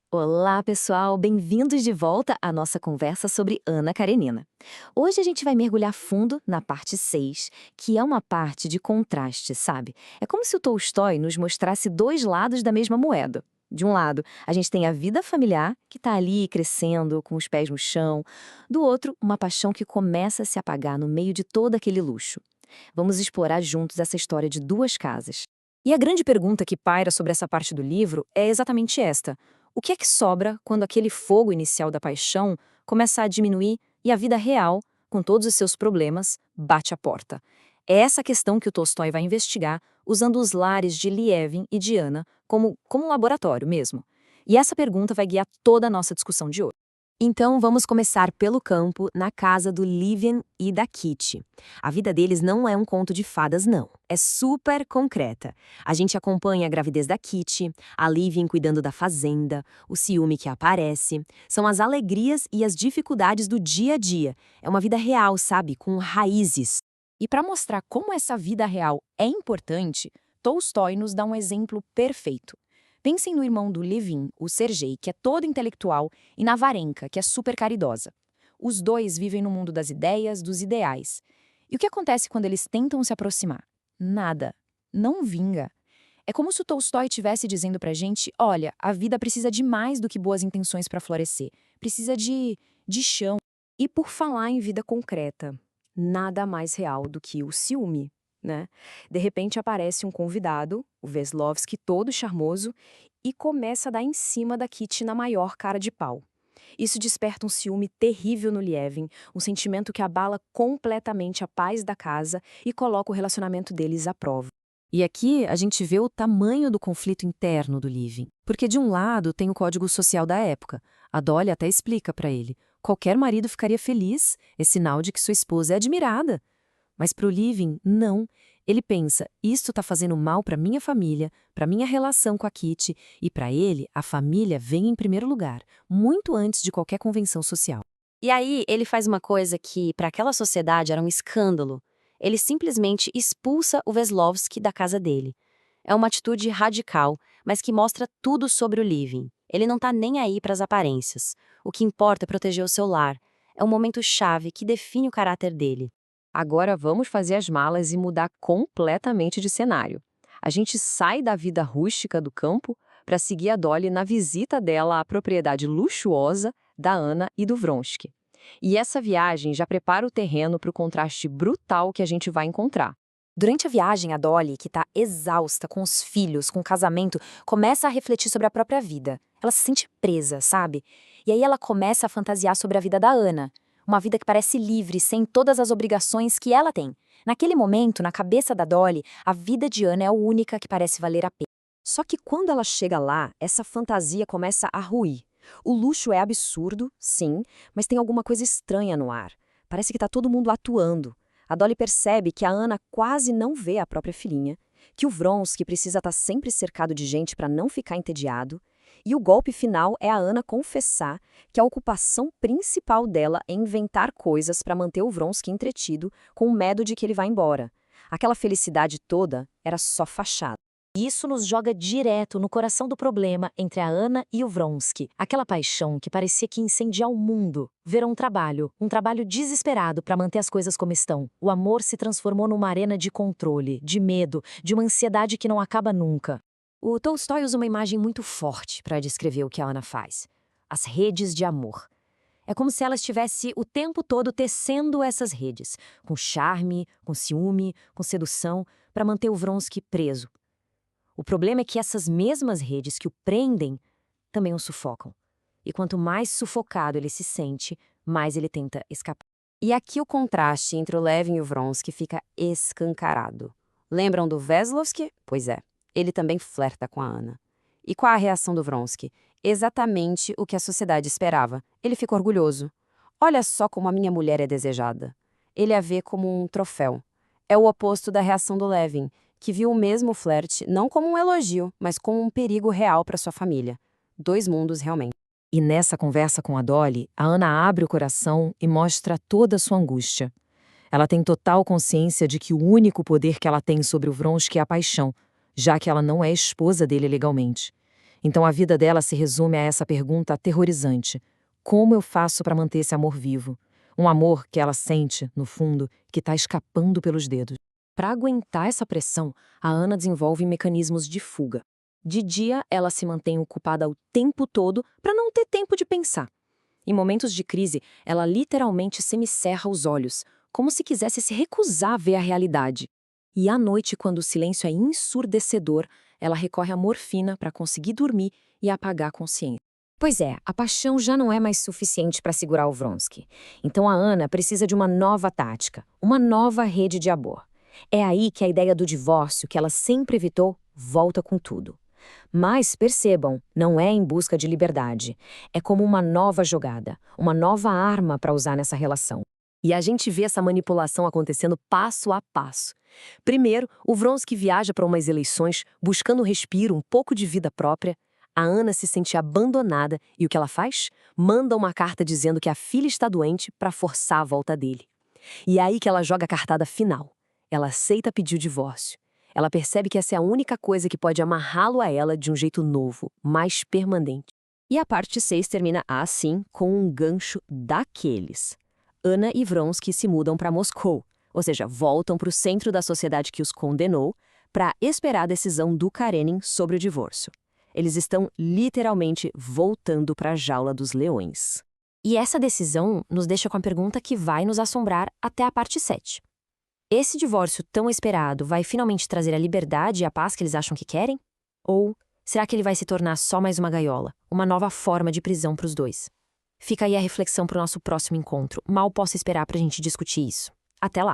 Olá, pessoal! Bem-vindos de volta à nossa conversa sobre Ana Karenina. Hoje a gente vai mergulhar fundo na parte 6, que é uma parte de contraste, sabe? É como se o Tolstói nos mostrasse dois lados da mesma moeda. De um lado, a gente tem a vida familiar, que está ali crescendo, com os pés no chão. Do outro, uma paixão que começa a se apagar no meio de todo aquele luxo. Vamos explorar juntos essa história de duas casas. E a grande pergunta que paira sobre essa parte do livro é exatamente esta: o que é que sobra quando aquele fogo inicial da paixão começa a diminuir e a vida real, com todos os seus problemas, bate a porta? É essa questão que o Tolstói vai investigar usando os lares de Lievin e Diana como um laboratório mesmo. E essa pergunta vai guiar toda a nossa discussão de hoje. Então vamos começar pelo campo, na casa do Livian e da Kitty. A vida deles não é um conto de fadas, não. É super concreta. A gente acompanha a gravidez da Kitty, a Livian cuidando da fazenda, o ciúme que aparece. São as alegrias e as dificuldades do dia a dia. É uma vida real, sabe? Com raízes. E para mostrar como essa vida real é importante, Tolstói nos dá um exemplo perfeito. Pensem no irmão do Levin, o Sergei, que é todo intelectual, e na Varenka, que é super caridosa. Os dois vivem no mundo das ideias, dos ideais. E o que acontece quando eles tentam se aproximar? Nada. Não vinga. É como se o Tolstói estivesse dizendo pra gente, olha, a vida precisa de mais do que boas intenções para florescer. Precisa de chão. E por falar em vida concreta, nada mais real do que o ciúme, né? De repente aparece um convidado, o Veslovsky, todo charmoso, e começa a dar em cima da Kitty na maior cara de pau. Isso desperta um ciúme terrível no Lievin, um sentimento que abala completamente a paz da casa e coloca o relacionamento deles à prova. E aqui a gente vê o tamanho do conflito interno do Living. Porque de um lado tem o código social da época. A Dolly até explica para ele. Qualquer marido ficaria feliz, é sinal de que sua esposa é admirada. Mas para o Living, não. Ele pensa, isto está fazendo mal para minha família, para minha relação com a Kitty, e para ele, a família vem em primeiro lugar, muito antes de qualquer convenção social. E aí ele faz uma coisa que, para aquela sociedade, era um escândalo. Ele simplesmente expulsa o Veslovsky da casa dele. É uma atitude radical, mas que mostra tudo sobre o Living. Ele não tá nem aí para as aparências. O que importa é proteger o seu lar. É um momento chave que define o caráter dele. Agora vamos fazer as malas e mudar completamente de cenário. A gente sai da vida rústica do campo para seguir a Dolly na visita dela à propriedade luxuosa da Ana e do Vronsky. E essa viagem já prepara o terreno para o contraste brutal que a gente vai encontrar. Durante a viagem, a Dolly, que está exausta com os filhos, com o casamento, começa a refletir sobre a própria vida. Ela se sente presa, sabe? E aí ela começa a fantasiar sobre a vida da Ana. Uma vida que parece livre, sem todas as obrigações que ela tem. Naquele momento, na cabeça da Dolly, a vida de Ana é a única que parece valer a pena. Só que quando ela chega lá, essa fantasia começa a ruir. O luxo é absurdo, sim, mas tem alguma coisa estranha no ar. Parece que está todo mundo atuando. A Dolly percebe que a Ana quase não vê a própria filhinha, que o Vronsky precisa estar sempre cercado de gente para não ficar entediado, e o golpe final é a Ana confessar que a ocupação principal dela é inventar coisas para manter o Vronsky entretido com medo de que ele vá embora. Aquela felicidade toda era só fachada. Isso nos joga direto no coração do problema entre a Ana e o Vronsky. Aquela paixão que parecia que ia incendiar o mundo. Ver um trabalho desesperado para manter as coisas como estão. O amor se transformou numa arena de controle, de medo, de uma ansiedade que não acaba nunca. O Tolstói usa uma imagem muito forte para descrever o que a Ana faz. As redes de amor. É como se ela estivesse o tempo todo tecendo essas redes, com charme, com ciúme, com sedução, para manter o Vronsky preso. O problema é que essas mesmas redes que o prendem também o sufocam. E quanto mais sufocado ele se sente, mais ele tenta escapar. E aqui o contraste entre o Levin e o Vronsky fica escancarado. Lembram do Veslovsky? Pois é, ele também flerta com a Ana. E qual a reação do Vronsky? Exatamente o que a sociedade esperava. Ele fica orgulhoso. Olha só como a minha mulher é desejada. Ele a vê como um troféu. É o oposto da reação do Levin, que viu o mesmo flerte não como um elogio, mas como um perigo real para sua família. Dois mundos realmente. E nessa conversa com a Dolly, a Ana abre o coração e mostra toda a sua angústia. Ela tem total consciência de que o único poder que ela tem sobre o Vronsky é a paixão, já que ela não é esposa dele legalmente. Então a vida dela se resume a essa pergunta aterrorizante: como eu faço para manter esse amor vivo? Um amor que ela sente, no fundo, que está escapando pelos dedos. Para aguentar essa pressão, a Ana desenvolve mecanismos de fuga. De dia, ela se mantém ocupada o tempo todo para não ter tempo de pensar. Em momentos de crise, ela literalmente semicerra os olhos, como se quisesse se recusar a ver a realidade. E à noite, quando o silêncio é ensurdecedor, ela recorre à morfina para conseguir dormir e apagar a consciência. Pois é, a paixão já não é mais suficiente para segurar o Vronsky. Então a Ana precisa de uma nova tática, uma nova rede de amor. É aí que a ideia do divórcio, que ela sempre evitou, volta com tudo. Mas percebam, não é em busca de liberdade. É como uma nova jogada, uma nova arma para usar nessa relação. E a gente vê essa manipulação acontecendo passo a passo. Primeiro, o Vronsky viaja para umas eleições, buscando um respiro, um pouco de vida própria. A Ana se sente abandonada e o que ela faz? Manda uma carta dizendo que a filha está doente para forçar a volta dele. E é aí que ela joga a cartada final. Ela aceita pedir o divórcio. Ela percebe que essa é a única coisa que pode amarrá-lo a ela de um jeito novo, mais permanente. E a parte 6 termina assim, com um gancho daqueles. Ana e Vronsky se mudam para Moscou, ou seja, voltam para o centro da sociedade que os condenou, para esperar a decisão do Karenin sobre o divórcio. Eles estão literalmente voltando para a jaula dos leões. E essa decisão nos deixa com a pergunta que vai nos assombrar até a parte 7. Esse divórcio tão esperado vai finalmente trazer a liberdade e a paz que eles acham que querem? Ou será que ele vai se tornar só mais uma gaiola, uma nova forma de prisão para os dois? Fica aí a reflexão para o nosso próximo encontro. Mal posso esperar para a gente discutir isso. Até lá!